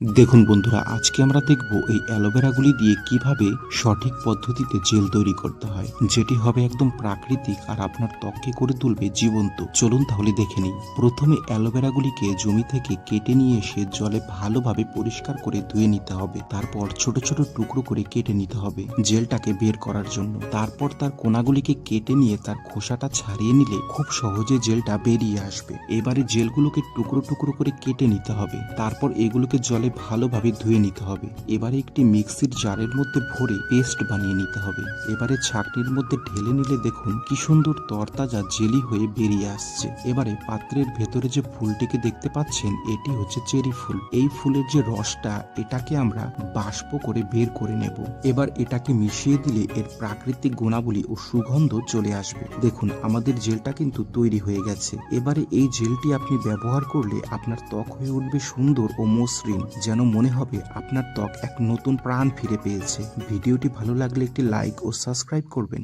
দেখুন বন্ধুরা, আজকে আমরা দেখব এই অ্যালোভেরাগুলি দিয়ে কিভাবে সঠিক পদ্ধতিতে জেল তৈরি করতে হয়, যেটি হবে একদম প্রাকৃতিক আর আপনার ত্বককে করে তুলবে জীবন্ত। চলুন তাহলে দেখে নিই। প্রথমে অ্যালোভেরাগুলিকে জমি থেকে কেটে নিয়ে এসে জলে ভালোভাবে পরিষ্কার করে ধুয়ে নিতে হবে। তারপর ছোট ছোট টুকরো করে কেটে নিতে হবে জেলটাকে বের করার জন্য। তারপর তার কোনাগুলিকে কেটে নিয়ে তার খোসাটা ছাড়িয়ে নিলে খুব সহজে জেলটা বেরিয়ে আসবে। এবারে জেলগুলোকে টুকরো টুকরো করে কেটে নিতে হবে। তারপর এগুলোকে জলে ভালোভাবে ধুয়ে নিতে হবে। এবারে একটি মিক্সির জারের মধ্যে ভরে পেস্ট বানিয়ে নিতে হবে। এবারে ছাঁকনির মধ্যে ঢেলে নিলে দেখুন কি সুন্দর তরতাজা জেলি হয়ে বেরিয়ে আসছে। এবারে পাত্রের ভেতরে যে ফুলটিকে দেখতে পাচ্ছেন, এটি হচ্ছে চেরি ফুল। এই ফুলের যে রসটা, এটাকে আমরা বাষ্প করে বের করে নেব। এবার এটাকে মিশিয়ে দিলে এর প্রাকৃতিক গুণাবলী ও সুগন্ধ চলে আসবে। দেখুন আমাদের জেলটা কিন্তু তৈরি হয়ে গেছে। এবারে এই জেলটি আপনি ব্যবহার করলে আপনার ত্বক হয়ে উঠবে সুন্দর ও মসৃণ, যেন মনে হবে আপনার ত্বক এক নতুন প্রাণ ফিরে পেয়েছে। ভিডিওটি ভালো লাগলে একটি লাইক ও সাবস্ক্রাইব করবেন।